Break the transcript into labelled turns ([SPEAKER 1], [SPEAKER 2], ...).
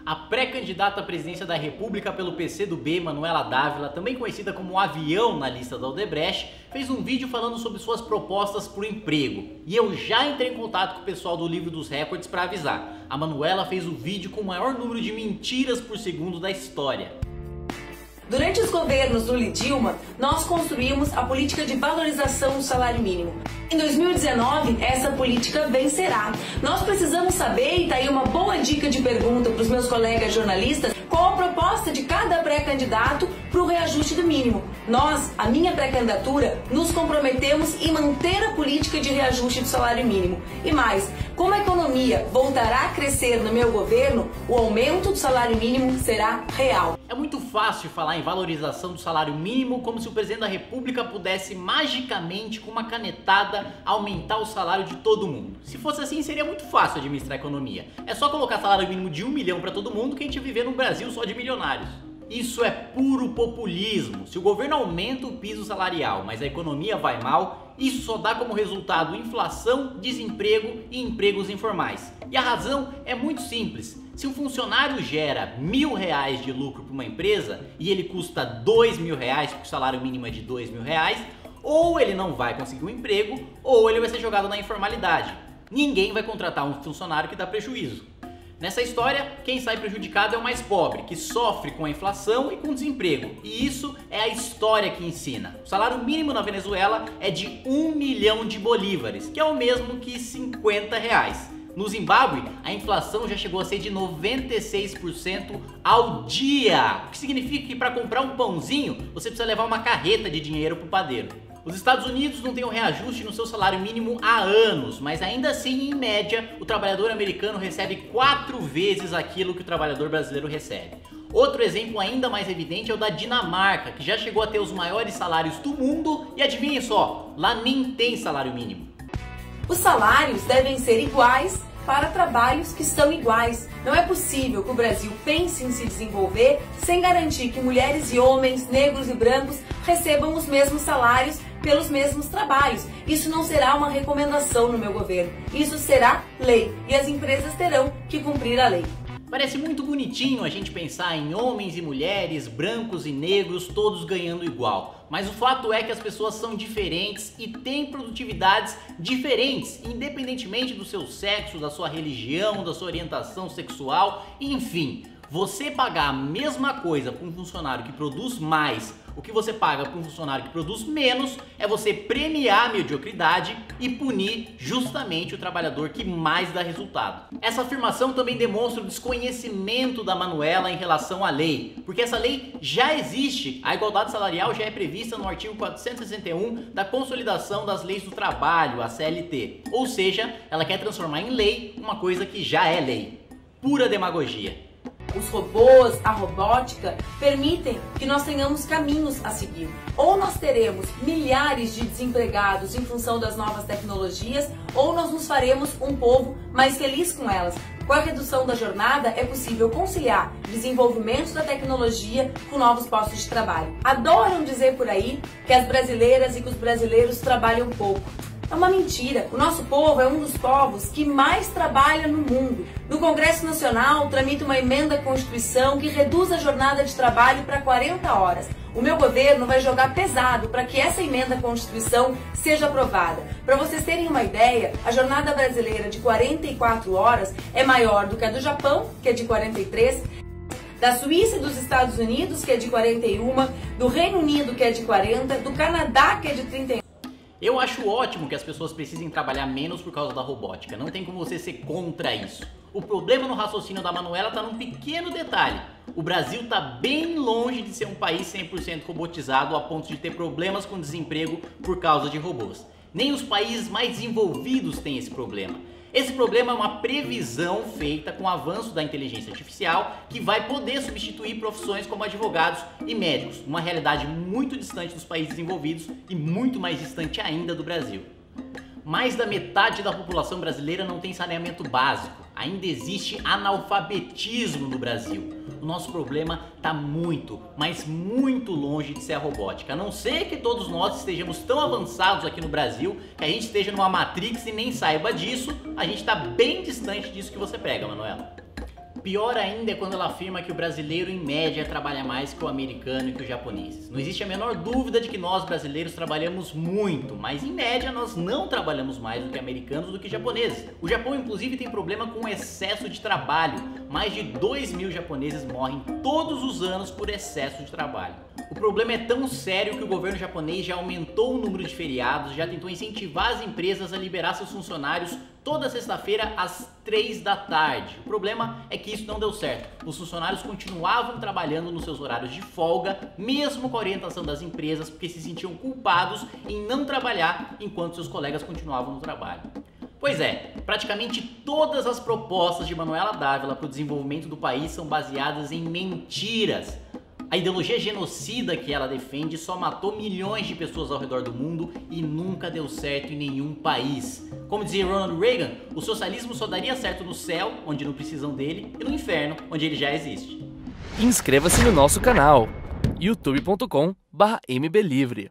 [SPEAKER 1] A pré-candidata à presidência da República pelo PCdoB, Manuela Dávila, também conhecida como Avião na lista da Odebrecht, fez um vídeo falando sobre suas propostas para o emprego. E eu já entrei em contato com o pessoal do Livro dos Recordes para avisar. A Manuela fez o vídeo com o maior número de mentiras por segundo da história.
[SPEAKER 2] Durante os governos Lula e Dilma, nós construímos a política de valorização do salário mínimo. Em 2019, essa política vencerá. Nós precisamos saber, e tá aí uma boa dica de pergunta para os meus colegas jornalistas, qual a proposta de cada pré-candidato para o reajuste do mínimo. Nós, a minha pré-candidatura, nos comprometemos em manter a política de reajuste do salário mínimo. E mais, como a economia voltará a crescer no meu governo, o aumento do salário mínimo será real.
[SPEAKER 1] É muito fácil falar em valorização do salário mínimo como se o presidente da República pudesse magicamente, com uma canetada, aumentar o salário de todo mundo. Se fosse assim, seria muito fácil administrar a economia. É só colocar salário mínimo de 1 milhão para todo mundo que a gente viver num Brasil só de milionários. Isso é puro populismo. Se o governo aumenta o piso salarial, mas a economia vai mal, isso só dá como resultado inflação, desemprego e empregos informais. E a razão é muito simples. Se um funcionário gera R$1.000 de lucro para uma empresa e ele custa R$2.000, porque o salário mínimo é de R$2.000, ou ele não vai conseguir um emprego, ou ele vai ser jogado na informalidade. Ninguém vai contratar um funcionário que dá prejuízo. Nessa história, quem sai prejudicado é o mais pobre, que sofre com a inflação e com o desemprego. E isso é a história que ensina. O salário mínimo na Venezuela é de 1 milhão de bolívares, que é o mesmo que R$50. No Zimbábue, a inflação já chegou a ser de 96% ao dia, o que significa que para comprar um pãozinho, você precisa levar uma carreta de dinheiro para o padeiro. Os Estados Unidos não têm um reajuste no seu salário mínimo há anos, mas ainda assim, em média, o trabalhador americano recebe 4 vezes aquilo que o trabalhador brasileiro recebe. Outro exemplo ainda mais evidente é o da Dinamarca, que já chegou a ter os maiores salários do mundo e adivinhem só, lá nem tem salário mínimo.
[SPEAKER 2] Os salários devem ser iguais para trabalhos que são iguais. Não é possível que o Brasil pense em se desenvolver sem garantir que mulheres e homens, negros e brancos recebam os mesmos salários pelos mesmos trabalhos. Isso não será uma recomendação no meu governo, isso será lei e as empresas terão que cumprir a lei.
[SPEAKER 1] Parece muito bonitinho a gente pensar em homens e mulheres, brancos e negros, todos ganhando igual. Mas o fato é que as pessoas são diferentes e têm produtividades diferentes, independentemente do seu sexo, da sua religião, da sua orientação sexual, enfim. Você pagar a mesma coisa para um funcionário que produz mais, o que você paga para um funcionário que produz menos, é você premiar a mediocridade e punir justamente o trabalhador que mais dá resultado. Essa afirmação também demonstra o desconhecimento da Manuela em relação à lei, porque essa lei já existe, a igualdade salarial já é prevista no artigo 461 da Consolidação das Leis do Trabalho, a CLT. Ou seja, ela quer transformar em lei uma coisa que já é lei. Pura demagogia.
[SPEAKER 2] Os robôs, a robótica, permitem que nós tenhamos caminhos a seguir. Ou nós teremos milhares de desempregados em função das novas tecnologias, ou nós nos faremos um povo mais feliz com elas. Com a redução da jornada, é possível conciliar desenvolvimento da tecnologia com novos postos de trabalho. Adoram dizer por aí que as brasileiras e que os brasileiros trabalham pouco. É uma mentira. O nosso povo é um dos povos que mais trabalha no mundo. No Congresso Nacional, tramita uma emenda à Constituição que reduz a jornada de trabalho para 40 horas. O meu governo vai jogar pesado para que essa emenda à Constituição seja aprovada. Para vocês terem uma ideia, a jornada brasileira de 44 horas é maior do que a do Japão, que é de 43, da Suíça e dos Estados Unidos, que é de 41, do Reino Unido, que é de 40, do Canadá, que é de 31.
[SPEAKER 1] Eu acho ótimo que as pessoas precisem trabalhar menos por causa da robótica, não tem como você ser contra isso. O problema no raciocínio da Manuela está num pequeno detalhe. O Brasil está bem longe de ser um país 100% robotizado a ponto de ter problemas com desemprego por causa de robôs. Nem os países mais desenvolvidos têm esse problema. Esse problema é uma previsão feita com o avanço da inteligência artificial que vai poder substituir profissões como advogados e médicos, uma realidade muito distante dos países desenvolvidos e muito mais distante ainda do Brasil. Mais da metade da população brasileira não tem saneamento básico, ainda existe analfabetismo no Brasil. O nosso problema está muito, mas muito longe de ser a robótica. A não ser que todos nós estejamos tão avançados aqui no Brasil que a gente esteja numa Matrix e nem saiba disso, a gente está bem distante disso que você prega, Manuela. Pior ainda é quando ela afirma que o brasileiro, em média, trabalha mais que o americano e que o japonês. Não existe a menor dúvida de que nós, brasileiros, trabalhamos muito, mas em média nós não trabalhamos mais do que americanos do que japoneses. O Japão, inclusive, tem problema com excesso de trabalho. Mais de 2.000 japoneses morrem todos os anos por excesso de trabalho. O problema é tão sério que o governo japonês já aumentou o número de feriados, já tentou incentivar as empresas a liberar seus funcionários toda sexta-feira às 3 da tarde. O problema é que isso não deu certo. Os funcionários continuavam trabalhando nos seus horários de folga, mesmo com a orientação das empresas, porque se sentiam culpados em não trabalhar enquanto seus colegas continuavam no trabalho. Pois é, praticamente todas as propostas de Manuela Dávila para o desenvolvimento do país são baseadas em mentiras. A ideologia genocida que ela defende só matou milhões de pessoas ao redor do mundo e nunca deu certo em nenhum país. Como dizia Ronald Reagan, o socialismo só daria certo no céu, onde não precisam dele, e no inferno, onde ele já existe.
[SPEAKER 3] Inscreva-se no nosso canal youtube.com/mblivre.